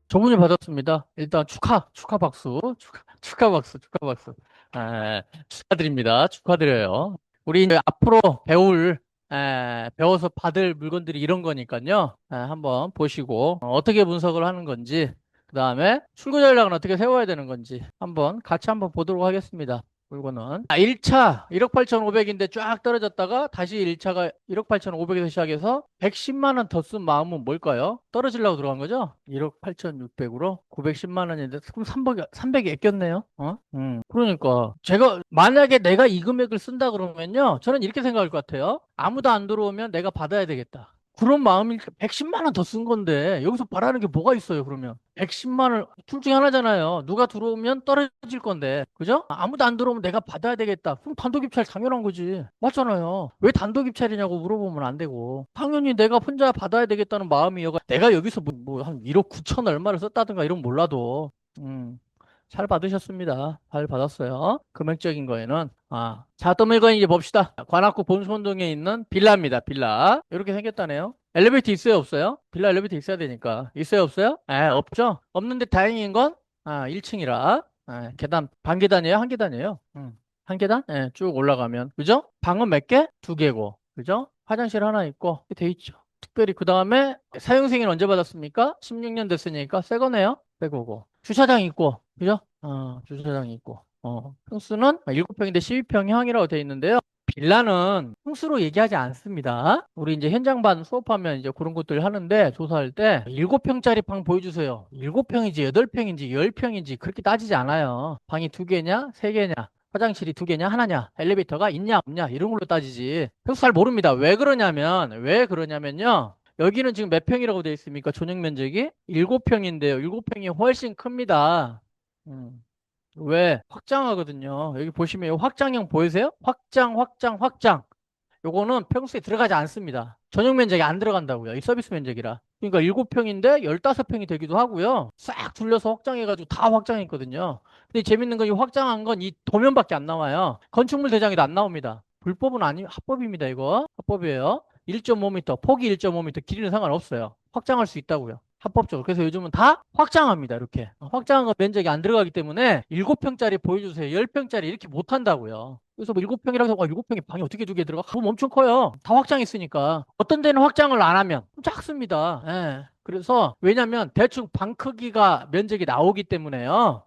저분이 받았습니다. 일단 축하 박수. 축하 박수, 축하 박수. 아, 축하드립니다. 축하드려요. 우리 이제 앞으로 배워서 받을 물건들이 이런 거니까요. 한번 보시고, 떻게 분석을 하는 건지, 그 다음에 출구 전략은 어떻게 세워야 되는 건지, 같이 한번 보도록 하겠습니다. 물건은. 1차 1억 8,500인데 쫙 떨어졌다가 다시 1차가 1억 8,500에서 시작해서 110만 원 더 쓴 마음은 뭘까요? 떨어지려고 들어간 거죠? 1억 8,600으로 910만 원인데 그럼 300이 아꼈네요. 그러니까 제가 만약에 내가 이 금액을 쓴다 그러면요. 저는 이렇게 생각할 것 같아요. 아무도 안 들어오면 내가 받아야 되겠다. 그런 마음이 110만 원 더 쓴 건데 여기서 바라는 게 뭐가 있어요, 그러면? 110만 원, 둘 중에 하나잖아요. 누가 들어오면 떨어질 건데. 그죠? 아무도 안 들어오면 내가 받아야 되겠다. 그럼 단독 입찰 당연한 거지. 맞잖아요. 왜 단독 입찰이냐고 물어보면 안 되고. 당연히 내가 혼자 받아야 되겠다는 마음이 내가 여기서 한 1억 9천 얼마를 썼다든가 이런 몰라도. 잘 받으셨습니다. 잘 받았어요. 금액적인 거에는. 자, 또 물건 이제 봅시다. 관악구 본수원동에 있는 빌라입니다. 빌라. 이렇게 생겼다네요. 엘리베이터 있어요, 없어요? 빌라 엘리베이터 있어야 되니까. 있어요, 없어요? 없죠? 없는데 다행인 건, 1층이라. 계단, 반 계단이에요? 한 계단이에요? 한 계단? 쭉 올라가면. 그죠? 방은 몇 개? 두 개고. 그죠? 화장실 하나 있고. 돼 있죠. 특별히 그 다음에 사용승인 언제 받았습니까? 16년 됐으니까 새 거네요. 새 거고. 주차장 있고. 그죠? 주차장 있고. 평수는 7평인데 12평형이라고 되어 있는데요. 빌라는 평수로 얘기하지 않습니다. 우리 이제 현장반 수업하면 이제 그런 것들 하는데 조사할 때 7평짜리 방 보여주세요. 7평인지 8평인지 10평인지 그렇게 따지지 않아요. 방이 두 개냐, 세 개냐, 화장실이 두 개냐, 하나냐, 엘리베이터가 있냐, 없냐 이런 걸로 따지지. 평수 잘 모릅니다. 왜 그러냐면요. 여기는 지금 몇 평이라고 되어 있습니까? 존용 면적이 7평인데요. 7평이 훨씬 큽니다. 음. 왜? 확장하거든요. 여기 보시면 이 확장형 보이세요? 확장, 확장, 확장. 요거는 평수에 들어가지 않습니다. 전용 면적이 안 들어간다고요. 이 서비스 면적이라. 그러니까 7평인데 15평이 되기도 하고요. 싹 둘러서 확장해가지고 다 확장했거든요. 근데 재밌는 건 이 확장한 건 이 도면밖에 안 나와요. 건축물 대장에도 안 나옵니다. 불법은 아니, 합법입니다, 이거. 합법이에요. 1.5m, 폭이 1.5m, 길이는 상관없어요. 확장할 수 있다고요. 합법적으로. 그래서 요즘은 다 확장합니다. 이렇게. 확장한 거 면적이 안 들어가기 때문에 7평짜리 보여주세요. 10평짜리 이렇게 못 한다고요. 그래서 뭐 7평이라고 해서 7평에 방이 어떻게 두 개 들어가? 그럼 엄청 커요. 다 확장했으니까. 어떤 데는 확장을 안 하면 좀 작습니다. 그래서 왜냐면 대충 방 크기가 면적이 나오기 때문에요.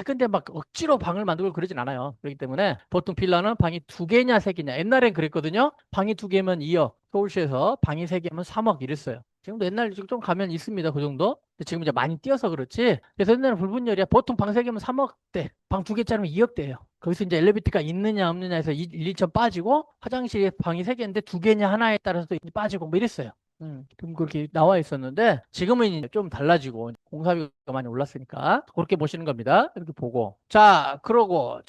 근데 막 억지로 방을 만들고 그러진 않아요. 그렇기 때문에 보통 빌라는 방이 두 개냐 세 개냐. 옛날엔 그랬거든요. 방이 두 개면 2억. 서울시에서 방이 세 개면 3억 이랬어요. 지금도 옛날 좀 가면 있습니다. 그 정도. 근데 지금 이제 많이 뛰어서 그렇지. 그래서 옛날에 불분율이야. 보통 방 세 개면 3억대. 방 두 개짜리면 2억대예요. 거기서 이제 엘리베이터가 있느냐 없느냐 해서 1, 2천 빠지고 화장실에 방이 세 개인데 두 개냐 하나에 따라서 또 빠지고 뭐 이랬어요. 좀 그렇게 나와 있었는데 지금은 이제 좀 달라지고 공사비가 많이 올랐으니까 그렇게 보시는 겁니다. 이렇게 보고 그러고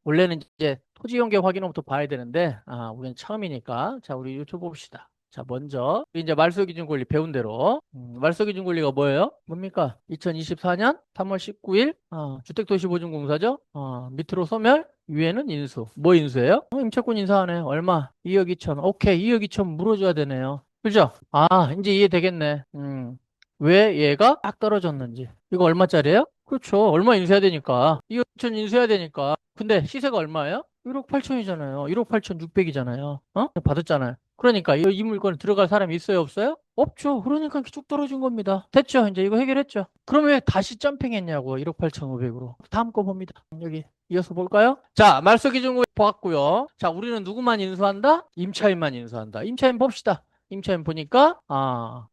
원래는 이제 토지 연계 확인부터 봐야 되는데 우리는 처음이니까 우리 유튜브 봅시다. 먼저 이제 말소기준 권리 배운 대로 말소기준 권리가 뭐예요? 뭡니까? 2024년 3월 19일 주택도시보증공사죠. 밑으로 소멸 위에는 인수. 뭐 인수예요? 임차권 인수하네. 얼마? 2억 2천. 오케이. 2억 2천 물어줘야 되네요. 그죠? 이제 이해되겠네. 왜 얘가 딱 떨어졌는지. 이거 얼마짜리예요? 그렇죠. 얼마 인수해야 되니까. 2억 2천 인수해야 되니까. 근데 시세가 얼마예요? 1억 8천이잖아요. 1억 8천 6백이잖아요. 받았잖아요. 그러니까 이 물건에 들어갈 사람이 있어요, 없어요? 없죠. 그러니까 이렇게 쭉 떨어진 겁니다. 됐죠? 이제 이거 해결했죠. 그럼 왜 다시 점핑했냐고. 1억 8천 5백으로. 다음 거 봅니다. 여기 이어서 볼까요? 말소기준을 보았고요. 우리는 누구만 인수한다? 임차인만 인수한다. 임차인 봅시다. 임차인 보니까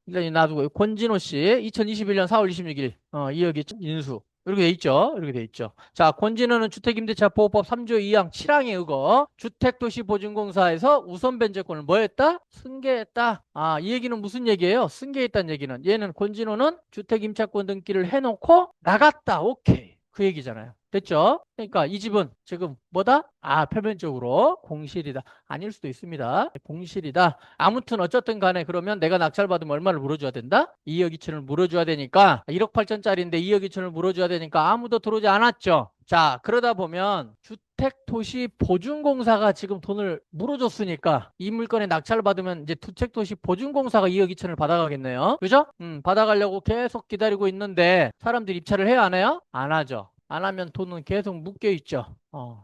일단 놔두고 권진호 씨 2021년 4월 26일 2억 인수 이렇게 돼 있죠. 이렇게 돼 있죠. 권진호는 주택임대차보호법 3조 2항 7항에 의거 주택도시보증공사에서 우선 변제권을 뭐 했다? 승계했다. 이 얘기는 무슨 얘기예요? 승계했다는 얘기는 얘는 권진호는 주택임차권 등기를 해놓고 나갔다. 오케이. 그 얘기잖아요. 됐죠? 그러니까 이 집은 지금 뭐다? 표면적으로 공실이다. 아닐 수도 있습니다. 공실이다. 아무튼 어쨌든 간에 그러면 내가 낙찰받으면 얼마를 물어줘야 된다? 2억 2천을 물어줘야 되니까 1억 8천짜리인데 2억 2천을 물어줘야 되니까 아무도 들어오지 않았죠. 자, 그러다 보면 주택도시보증공사가 지금 돈을 물어줬으니까 이 물건에 낙찰을 받으면 이제 주택도시보증공사가 2억 2천을 받아가겠네요. 그죠? 받아가려고 계속 기다리고 있는데 사람들이 입찰을 해요, 안 해요? 안 하죠. 안 하면 돈은 계속 묶여 있죠.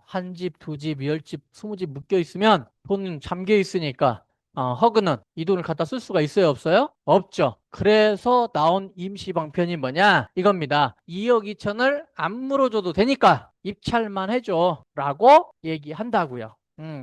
한 집, 두 집, 10집, 20집 묶여 있으면 돈은 잠겨 있으니까 허그는 이 돈을 갖다 쓸 수가 있어요, 없어요? 없죠. 그래서 나온 임시방편이 뭐냐? 이겁니다. 2억 2천을 안 물어줘도 되니까 입찰만 해줘. 라고 얘기한다고요.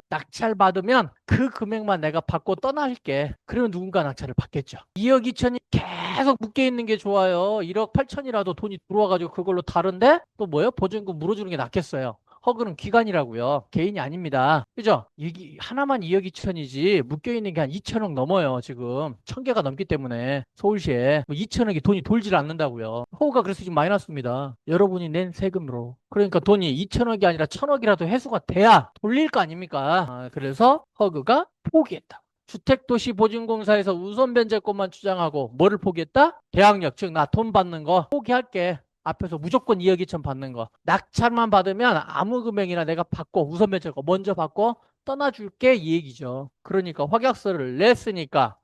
낙찰 받으면 그 금액만 내가 받고 떠날게. 그러면 누군가 낙찰을 받겠죠. 2억 2천이 계속 묶여 있는 게 좋아요. 1억 8천이라도 돈이 들어와가지고 그걸로 다른데 또 뭐예요? 보증금 물어주는 게 낫겠어요. 허그는 기관이라고요. 개인이 아닙니다. 그죠? 이게 하나만 2억 2천이지 묶여있는 게 한 2천억 넘어요. 지금 1,000개가 넘기 때문에 서울시에 2천억이 돈이 돌질 않는다고요. 허그가 그래서 지금 마이너스입니다. 여러분이 낸 세금으로. 그러니까 돈이 2천억이 아니라 1,000억이라도 회수가 돼야 돌릴 거 아닙니까? 그래서 허그가 포기했다. 주택도시보증공사에서 우선 변제권만 주장하고 뭐를 포기했다? 계약력, 즉 나 돈 받는 거 포기할게. 앞에서 무조건 2억 2천 받는 거. 낙찰만 받으면 아무 금액이나 내가 받고 우선 변제권 먼저 받고 떠나줄게 이 얘기죠. 그러니까 확약서를 냈으니까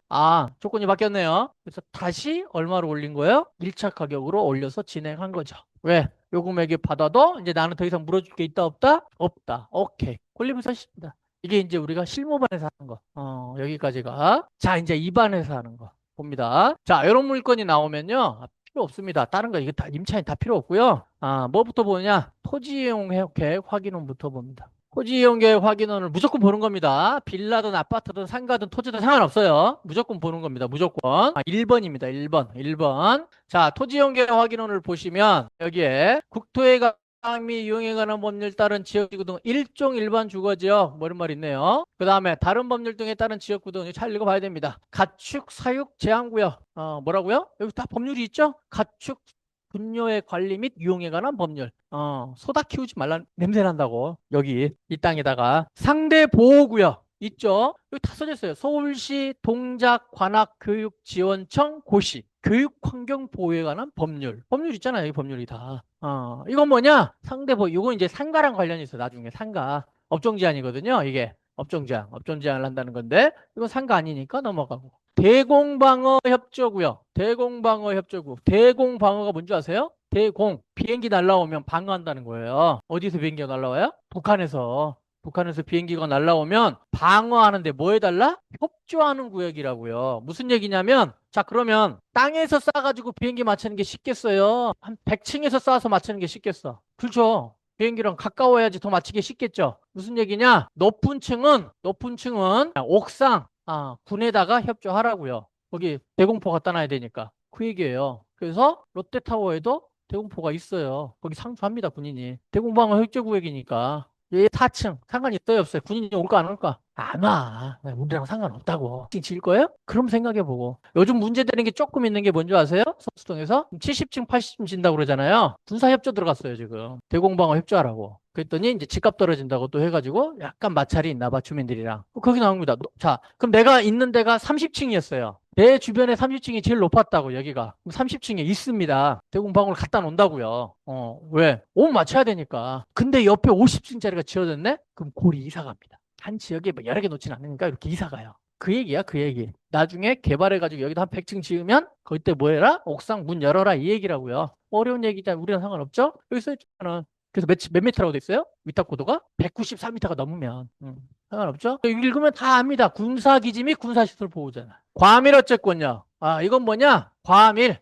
조건이 바뀌었네요. 그래서 다시 얼마로 올린 거예요? 1차 가격으로 올려서 진행한 거죠. 왜? 요 금액이 받아도 이제 나는 더 이상 물어줄 게 있다 없다? 없다. 오케이. 권리부서 쉽니다. 이게 이제 우리가 실무반에서 하는 거. 여기까지가. 자, 이제 2반에서 하는 거. 봅니다. 자, 이런 물건이 나오면요. 필요 없습니다. 다른 거 이거 다 임차인 다 필요 없고요. 뭐부터 보느냐? 토지이용 계획 확인원부터 봅니다. 토지이용 계획 확인원을 무조건 보는 겁니다. 빌라든 아파트든 상가든 토지든 상관없어요. 무조건 보는 겁니다. 무조건. 1번입니다. 1번. 1번. 자, 토지이용 계획 확인원을 보시면 여기에 국토의 및 이용에 관한 법률 따른 지역구 등 일종 일반 주거지역 뭐 이런 말 있네요. 그 다음에 다른 법률 등에 따른 지역구 등 잘 읽어봐야 됩니다. 가축 사육 제한구역 뭐라고요? 여기 다 법률이 있죠? 가축 분뇨의 관리 및 이용에 관한 법률. 소다 키우지 말라 냄새 난다고 여기 이 땅에다가 상대 보호구역 있죠? 여기 다 써져 있어요. 서울시 동작관악교육지원청 고시 교육환경보호에 관한 법률. 법률 있잖아요. 이 법률이 다. 이건 뭐냐? 상대보, 이건 이제 상가랑 관련이 있어. 나중에 상가. 업종제한이거든요. 이게 업종제한을 한다는 건데, 이건 상가 아니니까 넘어가고. 대공방어협조구요. 대공방어협조구. 대공방어가 뭔지 아세요? 대공. 비행기 날라오면 방어한다는 거예요. 어디서 비행기가 날라와요? 북한에서 비행기가 날라오면 방어하는데 뭐 해달라? 협조하는 구역이라고요. 무슨 얘기냐면 자 그러면 땅에서 쏴가지고 비행기 맞추는 게 쉽겠어요? 한 100층에서 쏴서 맞추는 게 쉽겠어? 그렇죠. 비행기랑 가까워야지 더 맞추기 쉽겠죠. 무슨 얘기냐? 높은 층은 옥상 군에다가 협조하라고요. 거기 대공포 갖다 놔야 되니까. 그 얘기예요. 그래서 롯데타워에도 대공포가 있어요. 거기 상주합니다, 군인이. 대공방어 협조구역이니까. 얘 4층 상관이 있어요 없어요? 군인이 올까 안 올까? 안 와. 우리랑 상관없다고. 질 거예요? 그럼 생각해보고. 요즘 문제되는 게 조금 있는 게 뭔지 아세요? 서수동에서 70층 80층 진다고 그러잖아요. 군사협조 들어갔어요 지금. 대공방어 협조하라고. 그랬더니 이제 집값 떨어진다고 또 해가지고 약간 마찰이 있나 봐 주민들이랑. 거기 나옵니다. 자 그럼 내가 있는 데가 30층이었어요. 내 주변에 30층이 제일 높았다고 여기가. 30층에 있습니다. 대공방어를 갖다 놓는다고요. 왜? 옷 맞춰야 되니까. 근데 옆에 50층짜리가 지어졌네? 그럼 골이 이사 갑니다. 한 지역에 뭐 여러 개 놓지는 않으니까 이렇게 이사 가요. 그 얘기야, 그 얘기. 나중에 개발해가지고 여기다 한 100층 지으면 거기 뭐 해라? 옥상 문 열어라 이 얘기라고요. 어려운 얘기잖아. 우리랑 상관없죠? 여기 써있잖아. 그래서 몇 미터라고 돼 있어요? 위탁 고도가? 194m가 넘으면. 상관없죠? 읽으면 다 압니다. 군사기지 및 군사시설 보호잖아. 과밀 어쨌건요. 이건 뭐냐? 과밀.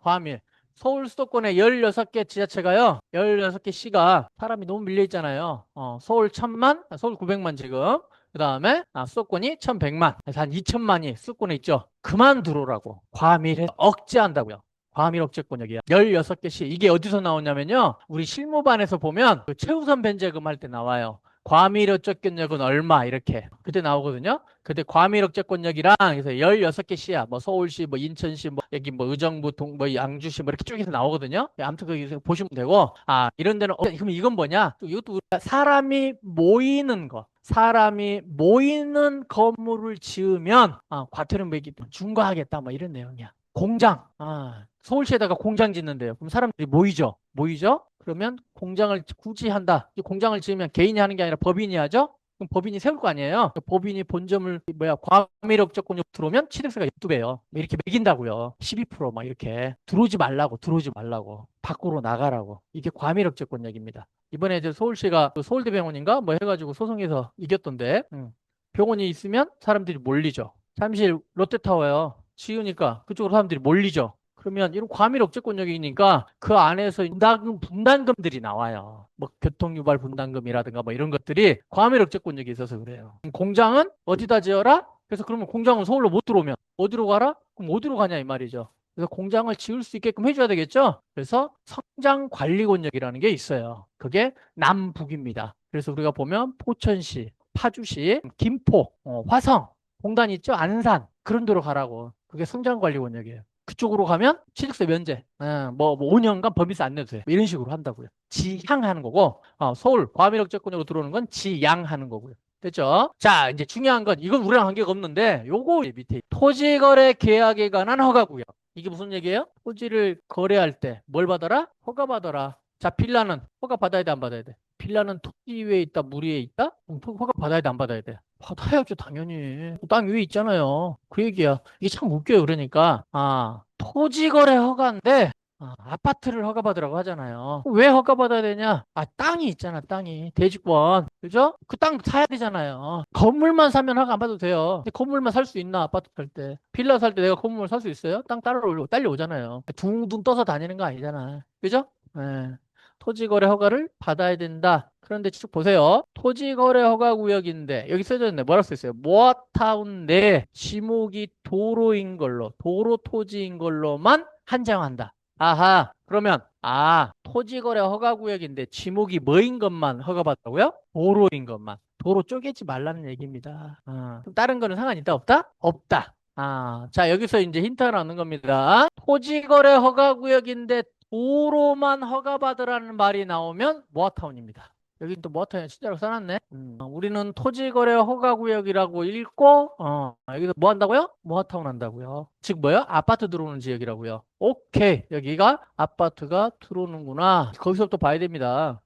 과밀. 서울 수도권에 16개 지자체가요. 16개 시가 사람이 너무 밀려 있잖아요. 서울 1000만, 서울 900만 지금. 그 다음에 수도권이 1100만. 그래서 한 2000만이 수도권에 있죠. 그만 들어오라고. 과밀해 억제한다고요. 과밀 억제권역이야. 16개 시. 이게 어디서 나오냐면요. 우리 실무반에서 보면 그 최우선 변제금 할 때 나와요. 과밀 억제권역은 얼마 이렇게 그때 나오거든요. 그때 과밀 억제권역이랑 그래서 16개 시야. 뭐 서울시, 뭐 인천시, 뭐 여기 뭐 의정부, 뭐 양주시 뭐 이렇게 쭉해서 나오거든요. 아무튼 거기서 보시면 되고 이런 데는 그럼 이건 뭐냐? 이것도 사람이 모이는 거. 사람이 모이는 건물을 지으면 과태료 매기 중과하겠다 뭐 이런 내용이야. 공장 서울시에다가 공장 짓는데요. 그럼 사람들이 모이죠. 모이죠? 그러면 공장을 굳이 한다. 이 공장을 지으면 개인이 하는 게 아니라 법인이 하죠? 그럼 법인이 세울 거 아니에요? 법인이 본점을 과밀 적금으로 들어오면 취득세가 12배예요. 이렇게 매긴다고요. 12%막 이렇게. 들어오지 말라고. 밖으로 나가라고. 이게 과밀 적금액입니다. 이번에 이제 서울시가 그 서울대병원인가 뭐 해가지고 소송해서 이겼던데 병원이 있으면 사람들이 몰리죠. 잠실 롯데타워요. 지으니까 그쪽으로 사람들이 몰리죠. 그러면 이런 과밀 억제권역이니까 그 안에서 분담금들이 나와요. 뭐 교통유발 분담금이라든가 뭐 이런 것들이 과밀 억제권역이 있어서 그래요. 공장은 어디다 지어라? 그래서 그러면 공장은 서울로 못 들어오면 어디로 가라? 그럼 어디로 가냐 이 말이죠. 그래서 공장을 지을 수 있게끔 해줘야 되겠죠? 그래서 성장관리권역이라는 게 있어요. 그게 남북입니다. 그래서 우리가 보면 포천시, 파주시, 김포, 화성, 공단 있죠? 안산 그런 데로 가라고. 그게 성장관리권역이에요. 그쪽으로 가면 취득세 면제, 뭐 5년간 법인세 안 내도 돼. 뭐 이런 식으로 한다고요. 지향하는 거고, 서울 과밀억제권으로 들어오는 건 지양하는 거고요. 됐죠? 자, 이제 중요한 건 이건 우리랑 관계가 없는데 요거 밑에 토지거래 계약에 관한 허가구역. 이게 무슨 얘기예요? 토지를 거래할 때 뭘 받아라? 허가 받아라. 자, 빌라는 허가 받아야 돼, 안 받아야 돼? 빌라는 토지 위에 있다, 물 위에 있다? 그럼 허가 받아야 돼, 안 받아야 돼? 받아야죠, 당연히. 땅 위에 있잖아요. 그 얘기야. 이게 참 웃겨요. 그러니까, 토지거래 허가인데, 아파트를 허가받으라고 하잖아요. 왜 허가받아야 되냐? 땅이 있잖아, 땅이. 대지권. 그죠? 그 땅 사야 되잖아요. 건물만 사면 허가 안 받아도 돼요. 근데 건물만 살 수 있나, 아파트 살 때. 빌라 살 때 내가 건물 살 수 있어요? 땅 딸려오잖아요. 둥둥 떠서 다니는 거 아니잖아. 그죠? 예. 토지거래 허가를 받아야 된다. 그런데 쭉 보세요. 토지거래 허가구역인데 여기 써져 있네. 뭐라고 써 있어요? 모아타운 내 지목이 도로인 걸로, 도로 토지인 걸로만 한정한다. 아하. 그러면 토지거래 허가구역인데 지목이 뭐인 것만 허가받다고요? 도로인 것만. 도로 쪼개지 말라는 얘기입니다. 그럼 다른 거는 상관 있다 없다? 없다. 자, 여기서 이제 힌트가 나오는 겁니다. 토지거래 허가구역인데 도로만 허가받으라는 말이 나오면 모아타운입니다. 여기 또 모아타운 진짜로 써놨네. 우리는 토지거래 허가구역이라고 읽고 여기서 뭐 한다고요? 모아타운 한다고요. 즉 뭐요? 아파트 들어오는 지역이라고요. 오케이. 여기가 아파트가 들어오는구나. 거기서부터 봐야 됩니다.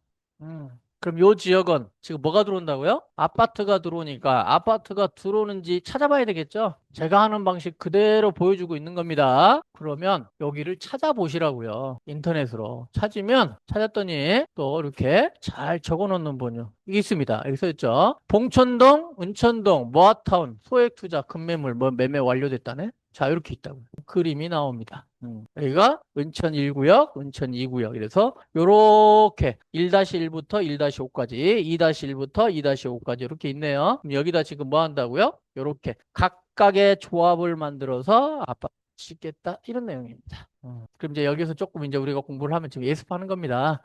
그럼 요 지역은 지금 뭐가 들어온다고요? 아파트가 들어오니까 아파트가 들어오는지 찾아봐야 되겠죠? 제가 하는 방식 그대로 보여주고 있는 겁니다. 그러면 여기를 찾아보시라고요. 인터넷으로. 찾았더니 또 이렇게 잘 적어 놓는 번호. 이게 있습니다. 여기 써있죠? 봉천동, 은천동, 모아타운, 소액투자, 급매물, 뭐 매매 완료됐다네? 자, 이렇게 있다고요. 그림이 나옵니다. 여기가 은천 1구역, 은천 2구역. 이래서 요렇게 1-1부터 1-5까지, 2-1부터 2-5까지 이렇게 있네요. 그럼 여기다 지금 뭐 한다고요? 요렇게 각각의 조합을 만들어서 아파트 짓겠다 이런 내용입니다. 그럼 이제 여기서 조금 이제 우리가 공부를 하면 지금 예습하는 겁니다.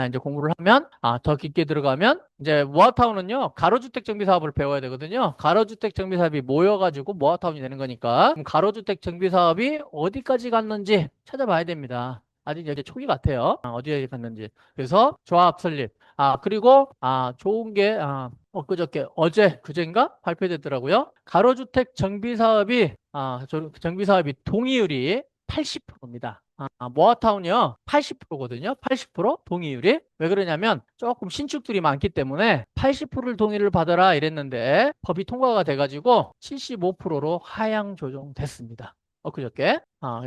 이제 공부를 하면 더 깊게 들어가면 이제 모아타운은요 가로주택 정비 사업을 배워야 되거든요. 가로주택 정비 사업이 모여가지고 모아타운이 되는 거니까 그럼 가로주택 정비 사업이 어디까지 갔는지 찾아봐야 됩니다. 아직 이제 초기 같아요. 어디에 갔는지. 그래서 조합 설립. 그리고 좋은 게 엊그저께 그제인가 발표됐더라고요. 가로주택 정비 사업이 정비 사업이 동의율이 80%입니다. 모아타운이요 80%거든요. 80% 동의율이. 왜 그러냐면 조금 신축들이 많기 때문에 80%를 동의를 받아라 이랬는데 법이 통과가 돼가지고 75%로 하향 조정됐습니다. 엊그저께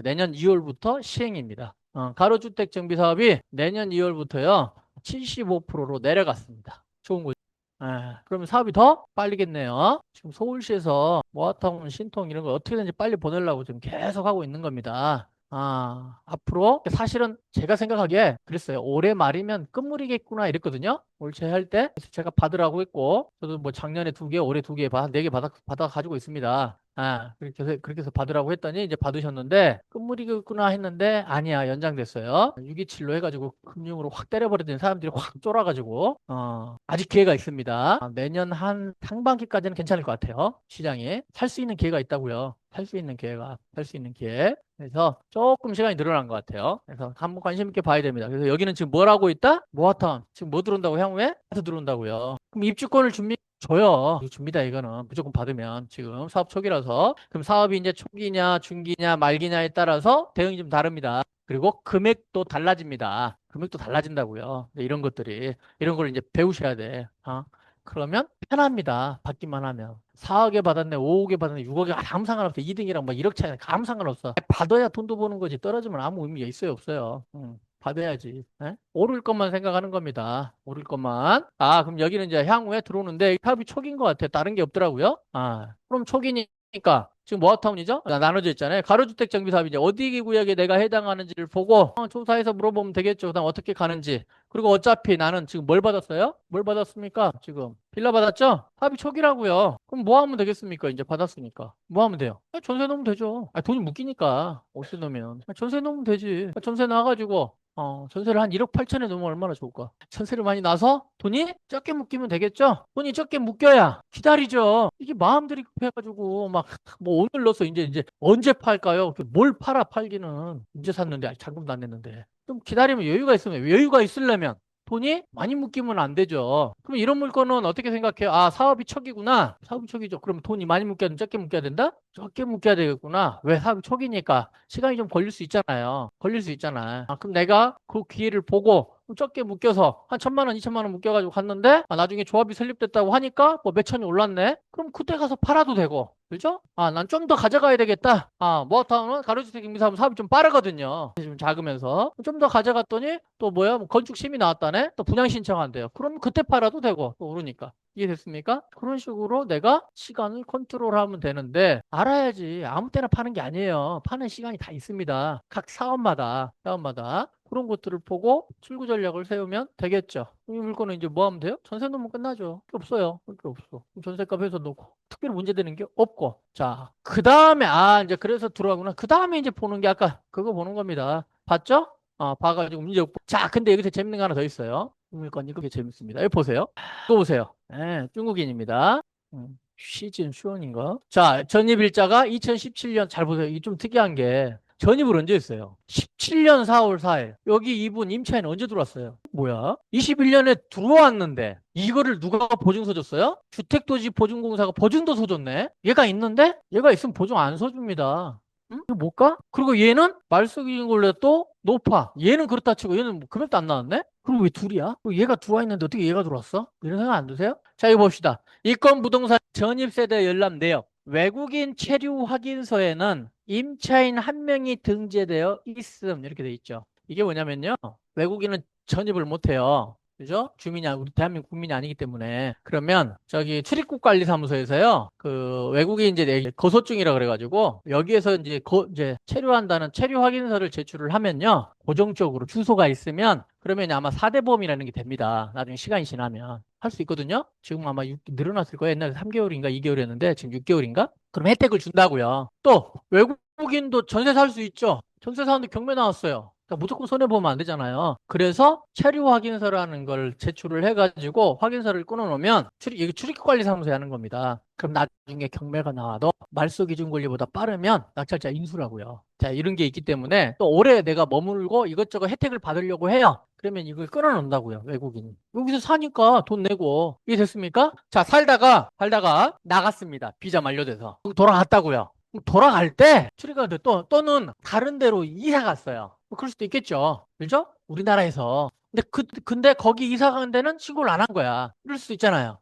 내년 2월부터 시행입니다. 가로주택 정비 사업이 내년 2월부터요 75%로 내려갔습니다. 좋은 거죠. 그러면 사업이 더 빨리겠네요. 지금 서울시에서 모아타운 신통 이런 거 어떻게든지 빨리 보내려고 지금 계속 하고 있는 겁니다. 앞으로 사실은 제가 생각하기에 그랬어요. 올해 말이면 끝물이겠구나 이랬거든요. 올 제할 때 그래서 제가 받으라고 했고 저도 뭐 작년에 2개, 올해 2개, 4개 받아 가지고 있습니다. 그렇게 해서 받으라고 했더니 이제 받으셨는데 끝물이겠구나 했는데 아니야 연장됐어요. 627로 해가지고 금융으로 확 때려버리더니 사람들이 확 쫄아가지고 아직 기회가 있습니다. 내년 한 상반기까지는 괜찮을 것 같아요. 시장에 살 수 있는 기회가 있다고요. 살 수 있는 기회. 그래서 조금 시간이 늘어난 것 같아요. 그래서 한번 관심 있게 봐야 됩니다. 그래서 여기는 지금 뭘 하고 있다? 모아타운. 지금 뭐 들어온다고 향후에? 아파트 들어온다고요. 그럼 입주권을 줍니까? 줘요. 이거 줍니다, 이거는. 무조건 받으면. 지금 사업 초기라서. 그럼 사업이 이제 초기냐, 중기냐, 말기냐에 따라서 대응이 좀 다릅니다. 그리고 금액도 달라집니다. 금액도 달라진다고요. 네, 이런 것들이. 이런 걸 이제 배우셔야 돼. 그러면 편합니다. 받기만 하면. 4억에 받았네, 5억에 받았네, 6억에 아무 상관없어. 2등이랑 뭐 1억 차이 아무 상관없어. 받아야 돈도 버는 거지. 떨어지면 아무 의미가 있어요, 없어요. 받아야지. 예? 오를 것만 생각하는 겁니다. 오를 것만. 그럼 여기는 이제 향후에 들어오는데 사업이 초기인 것 같아요. 다른 게 없더라고요. 그럼 초기니까 지금 모아타운이죠? 나눠져 있잖아요. 가로주택 정비 사업이 이제 어디 구역에 내가 해당하는지를 보고 조사해서 물어보면 되겠죠. 그다음 어떻게 가는지. 그리고 어차피 나는 지금 뭘 받았어요? 뭘 받았습니까? 지금 빌라 받았죠? 사업이 초기라고요. 그럼 뭐 하면 되겠습니까? 이제 받았으니까. 뭐 하면 돼요? 전세 넣으면 되죠. 돈이 묶이니까. 어디서 넣으면. 전세 넣으면 되지. 전세 나가지고 전세를 한 1억 8천에 넣으면 얼마나 좋을까? 전세를 많이 나서 돈이 적게 묶이면 되겠죠? 돈이 적게 묶여야 기다리죠. 이게 마음들이 급해가지고 막 뭐 오늘 넣어서 이제 언제 팔까요? 뭘 팔아 팔기는 이제 샀는데 아직 잔금도 안 냈는데 좀 기다리면 여유가 있으면 여유가 있으려면 돈이 많이 묶이면 안 되죠. 그럼 이런 물건은 어떻게 생각해요? 사업이 초기구나. 사업이 초기죠. 그럼 돈이 많이 묶여야 되면 적게 묶여야 된다? 적게 묶여야 되겠구나. 왜? 사업이 초기니까 시간이 좀 걸릴 수 있잖아요. 걸릴 수 있잖아. 그럼 내가 그 기회를 보고 적게 묶여서 한 1,000만 원, 2,000만 원 묶여가지고 갔는데 나중에 조합이 설립됐다고 하니까 뭐 몇 천이 올랐네. 그럼 그때 가서 팔아도 되고, 그죠? 난 좀 더 가져가야 되겠다. 모아타운은 가로주택 임대사업 사업이 좀 빠르거든요. 좀 작으면서 좀 더 가져갔더니 또 뭐야? 뭐 건축 심의 나왔다네. 또 분양 신청한대요. 그럼 그때 팔아도 되고 또 오르니까. 이해됐습니까? 그런 식으로 내가 시간을 컨트롤하면 되는데 알아야지. 아무 때나 파는 게 아니에요. 파는 시간이 다 있습니다. 각 사업마다 그런 것들을 보고 출구 전략을 세우면 되겠죠. 이 물건은 이제 뭐 하면 돼요? 전세 놓으면 끝나죠. 그게 없어요. 그게 없어. 전세값 해서 놓고 특별히 문제되는 게 없고. 자, 그 다음에 이제 그래서 들어가구나. 그 다음에 이제 보는 게 아까 그거 보는 겁니다. 봤죠? 봐가지고 문제 없고. 자, 근데 여기서 재밌는 거 하나 더 있어요. 물건 이거 재밌습니다. 여기 보세요. 또 보세요. 중국인입니다. 시즌 슈원인가? 자, 전입일자가 2017년 잘 보세요. 이게 좀 특이한 게 전입을 언제 했어요? 17년 4월 4일. 여기 이분 임차인 언제 들어왔어요? 뭐야? 21년에 들어왔는데 이거를 누가 보증서 줬어요? 주택도시보증공사가 보증도 서줬네? 얘가 있는데? 얘가 있으면 보증 안 서줍니다. 응? 이거 뭘까? 그리고 얘는 말숙인 걸로 또 높아. 얘는 그렇다 치고 얘는 뭐 금액도 안 나왔네? 그럼 왜 둘이야? 그리고 얘가 들어와 있는데 어떻게 얘가 들어왔어? 이런 생각 안 드세요? 자, 이거 봅시다. 이건 부동산 전입세대 열람 내역. 외국인 체류 확인서에는 임차인 한 명이 등재되어 있음. 이렇게 돼 있죠. 이게 뭐냐면요. 외국인은 전입을 못 해요. 그죠? 주민이, 우리 대한민국 국민이 아니기 때문에. 그러면 저기 출입국 관리사무소에서요. 그 외국인 이제 거소증이라 그래가지고 여기에서 이제 체류한다는 체류 확인서를 제출을 하면요. 고정적으로 주소가 있으면 그러면 아마 4대 보험이라는 게 됩니다. 나중에 시간이 지나면. 할 수 있거든요. 지금 아마 늘어났을 거예요. 옛날에 3개월인가 2개월이었는데 지금 6개월인가? 그럼 혜택을 준다고요. 또 외국인도 전세 살 수 있죠. 전세 사는데 경매 나왔어요. 그러니까 무조건 손해보면 안 되잖아요. 그래서 체류 확인서라는 걸 제출을 해가지고 확인서를 끊어놓으면 이게 출입국관리사무소에 하는 겁니다. 그럼 나중에 경매가 나와도 말소 기준 권리보다 빠르면 낙찰자 인수라고요. 자, 이런 게 있기 때문에 또 오래 내가 머물고 이것저것 혜택을 받으려고 해요. 그러면 이걸 끊어놓는다고요, 외국인이. 여기서 사니까 돈 내고. 이게 됐습니까? 자, 살다가 나갔습니다. 비자 만료돼서. 돌아갔다고요. 돌아갈 때 출입가 또는 다른 데로 이사 갔어요. 뭐 그럴 수도 있겠죠. 그죠? 우리나라에서. 근데 거기 이사 간 데는 신고를 안 한 거야. 이럴 수도 있잖아요.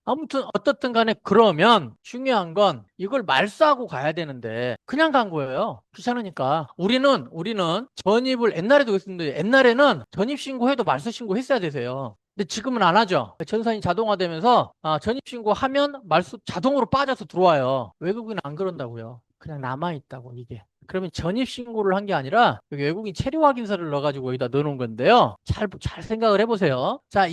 아무튼 어떻든 간에 그러면 중요한 건 이걸 말소하고 가야 되는데 그냥 간 거예요. 귀찮으니까. 우리는 전입을 옛날에도 그랬는데 옛날에는 전입 신고해도 말소 신고 했어야 되세요. 근데 지금은 안 하죠. 전산이 자동화되면서 전입 신고하면 말소 자동으로 빠져서 들어와요. 외국인은 안 그런다고요. 그냥 남아있다고 이게. 그러면 전입 신고를 한 게 아니라 여기 외국인 체류 확인서를 넣어가지고 여기다 넣어놓은 건데요. 잘 생각을 해보세요. 자,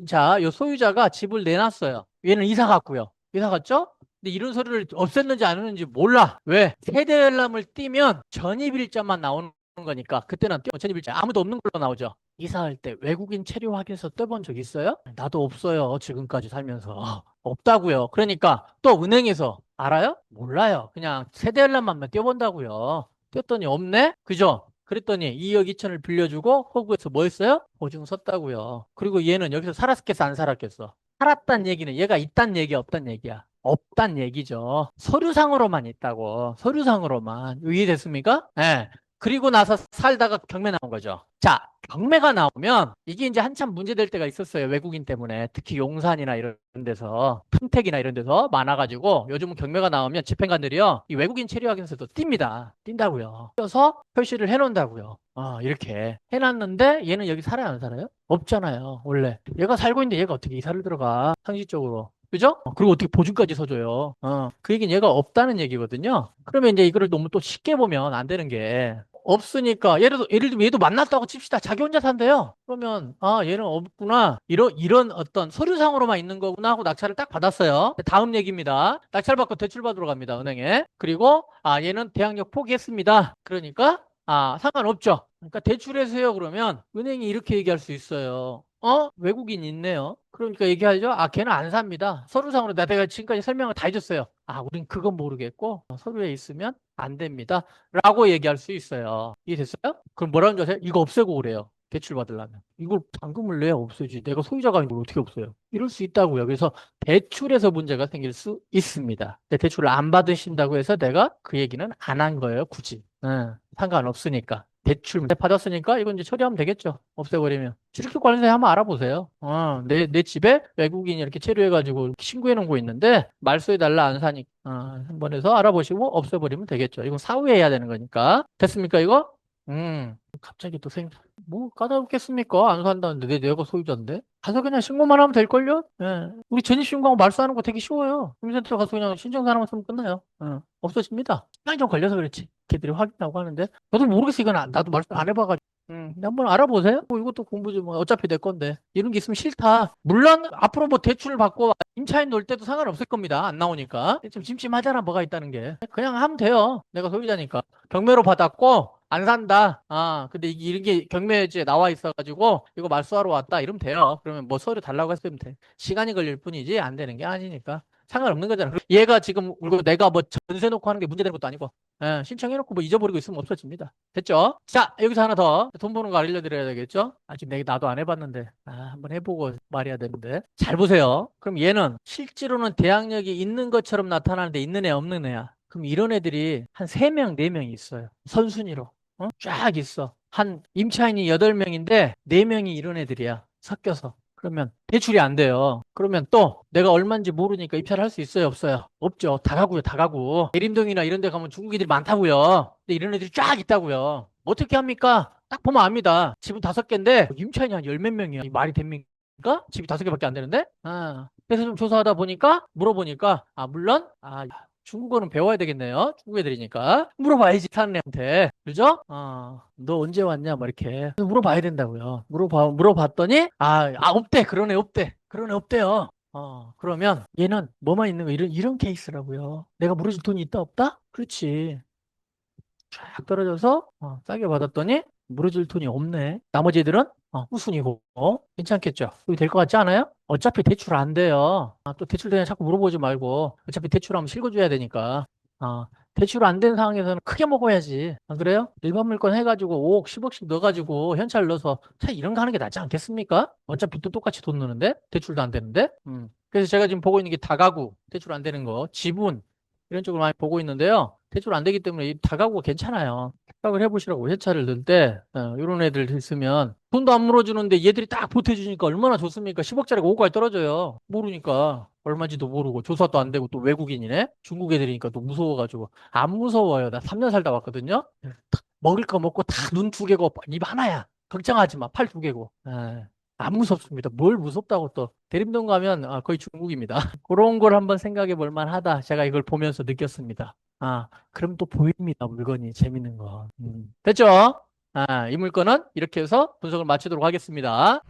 자, 요 소유자가 집을 내놨어요. 얘는 이사 갔고요. 이사 갔죠? 근데 이런 서류를 없앴는지 안 했는지 몰라. 왜? 세대 열람을 띄면 전입일자만 나오는 거니까 그때는 전입일자 아무도 없는 걸로 나오죠. 이사할 때 외국인 체류 확인서 떼본 적 있어요? 나도 없어요. 지금까지 살면서. 없다고요. 그러니까 또 은행에서 알아요? 몰라요. 그냥 세대 열람만 떼본다고요. 떼었더니 없네? 그죠? 그랬더니 2억 2천을 빌려주고 호구에서 뭐 했어요? 보증 섰다고요. 그리고 얘는 여기서 살았겠어 안 살았겠어? 살았단 얘기는 얘가 있단 얘기야, 없단 얘기야? 없단 얘기죠. 서류상으로만 있다고. 서류상으로만. 이해됐습니까? 예. 그리고 나서 살다가 경매 나온 거죠. 자, 경매가 나오면 이게 이제 한참 문제될 때가 있었어요. 외국인 때문에. 특히 용산이나 이런 데서, 평택이나 이런 데서 많아가지고 요즘은 경매가 나오면 집행관들이요. 이 외국인 체류 확인서도 띱니다. 띈다고요. 띄어서 표시를 해놓는다고요. 이렇게 해놨는데 얘는 여기 살아요, 안 살아요? 없잖아요, 원래. 얘가 살고 있는데 얘가 어떻게 이사를 들어가? 상식적으로. 그죠? 그리고 어떻게 보증까지 서줘요. 그 얘기는 얘가 없다는 얘기거든요. 그러면 이제 이거를 너무 또 쉽게 보면 안 되는 게 없으니까 예를 들면 얘도 만났다고 칩시다. 자기 혼자 산대요. 그러면 얘는 없구나. 이런 어떤 서류상으로만 있는 거구나 하고 낙찰을 딱 받았어요. 다음 얘기입니다. 낙찰 받고 대출 받으러 갑니다. 은행에. 그리고 얘는 대항력 포기했습니다. 그러니까 상관없죠. 그러니까 대출해서요. 그러면 은행이 이렇게 얘기할 수 있어요. 외국인 있네요. 그러니까 얘기하죠. 걔는 안 삽니다. 서류상으로 내가 지금까지 설명을 다 해줬어요. 우린 그건 모르겠고 서류에 있으면 안 됩니다. 라고 얘기할 수 있어요. 이해됐어요? 그럼 뭐라는 줄 아세요? 이거 없애고 그래요. 대출 받으려면. 이걸 잔금을 내야 없애지. 내가 소유자가 아닌 걸 어떻게 없어요? 이럴 수 있다고요. 그래서 대출에서 문제가 생길 수 있습니다. 근데 대출을 안 받으신다고 해서 내가 그 얘기는 안 한 거예요. 굳이. 상관없으니까. 대출 받았으니까 이건 이제 처리하면 되겠죠. 없애버리면. 출입국관리소에 한번 알아보세요. 내 집에 외국인이 이렇게 체류해가지고 이렇게 신고해 놓은 거 있는데 말소해달라 안 사니까 한번 해서 알아보시고 없애버리면 되겠죠. 이건 사후에 해야 되는 거니까. 됐습니까, 이거? 갑자기 또 뭐 까다롭겠습니까? 안 산다는데 내가 소유자인데? 가서 그냥 신고만 하면 될걸요? 예. 우리 전입신고하고 말소하는 거 되게 쉬워요. 주민센터 가서 그냥 신청사항만 쓰면 끝나요. 없어집니다. 시간이 좀 걸려서 그렇지. 걔들이 확인하고 하는데. 저도 모르겠어. 이건 나도 말씀 안 해봐가지고. 근데 한번 알아보세요. 뭐 이것도 공부 좀 어차피 내 건데. 이런 게 있으면 싫다. 물론 앞으로 뭐 대출을 받고 임차인 놓을 때도 상관없을 겁니다. 안 나오니까. 좀 찜찜하잖아. 뭐가 있다는 게. 그냥 하면 돼요. 내가 소유자니까. 경매로 받았고 안 산다. 근데 이런 게 경매지에 나와 있어가지고 이거 말소하러 왔다. 이러면 돼요. 그러면 뭐 서류 달라고 했으면 돼. 시간이 걸릴 뿐이지 안 되는 게 아니니까. 상관없는 거잖아. 그리고 얘가 지금 그리고 내가 뭐 전세 놓고 하는 게 문제되는 것도 아니고 신청해놓고 뭐 잊어버리고 있으면 없어집니다. 됐죠? 자, 여기서 하나 더 돈 버는 거 알려드려야 되겠죠? 지금 내가 나도 안 해봤는데 한번 해보고 말해야 되는데 잘 보세요. 그럼 얘는 실제로는 대항력이 있는 것처럼 나타나는데 있는 애 없는 애야. 그럼 이런 애들이 한 3명, 4명이 있어요. 선순위로. 쫙 있어. 한 임차인이 8명인데 4명이 이런 애들이야. 섞여서. 그러면 대출이 안 돼요. 그러면 또 내가 얼마인지 모르니까 입찰을 할 수 있어요, 없어요? 없죠. 다 가고요, 다 가고. 대림동이나 이런 데 가면 중국인들이 많다고요. 근데 이런 애들이 쫙 있다고요. 어떻게 합니까? 딱 보면 압니다. 집은 5개인데 임차인이 한 열 몇 명이야. 이 말이 됩니까? 집이 5개밖에 안 되는데? 그래서 좀 조사하다 보니까 물어보니까 물론 중국어는 배워야 되겠네요. 중국 애들이니까. 물어봐야지, 사는 애한테. 그죠? 너 언제 왔냐? 뭐 이렇게. 물어봐야 된다고요. 물어봤더니, 없대. 그런 애 없대. 그런 애 없대요. 그러면 얘는 뭐만 있는 거, 이런 케이스라고요. 내가 물어줄 돈이 있다, 없다? 그렇지. 쫙 떨어져서 싸게 받았더니 물어줄 돈이 없네. 나머지 애들은 후순위고 괜찮겠죠? 그렇게 될 것 같지 않아요? 어차피 대출 안 돼요. 또 대출 되냐 자꾸 물어보지 말고 어차피 대출하면 실거줘야 되니까. 대출 안 된 상황에서는 크게 먹어야지. 안 그래요? 일반 물건 해가지고 5억, 10억씩 넣어가지고 현찰 넣어서 차 이런 거 하는 게 낫지 않겠습니까? 어차피 또 똑같이 돈 넣는데 대출도 안 되는데. 그래서 제가 지금 보고 있는 게 다가구 대출 안 되는 거, 지분 이런 쪽을 많이 보고 있는데요. 대출 안 되기 때문에 이 다가구가 괜찮아요. 생각을 해보시라고 회차를 넣을 때 이런 애들 있으면 돈도 안 물어주는데 얘들이 딱 보태주니까 얼마나 좋습니까? 10억짜리가 5억까지 떨어져요. 모르니까 얼마인지도 모르고 조사도 안 되고 또 외국인이네. 중국 애들이니까 또 무서워가지고 안 무서워요. 나 3년 살다 왔거든요. 먹을 거 먹고 다 눈 2개고 입 하나야. 걱정하지 마. 팔 2개고. 안 무섭습니다. 뭘 무섭다고 또. 대림동 가면 거의 중국입니다. 그런 걸 한번 생각해 볼 만하다. 제가 이걸 보면서 느꼈습니다. 그럼 또 보입니다. 물건이 재밌는 거. 됐죠? 이 물건은 이렇게 해서 분석을 마치도록 하겠습니다.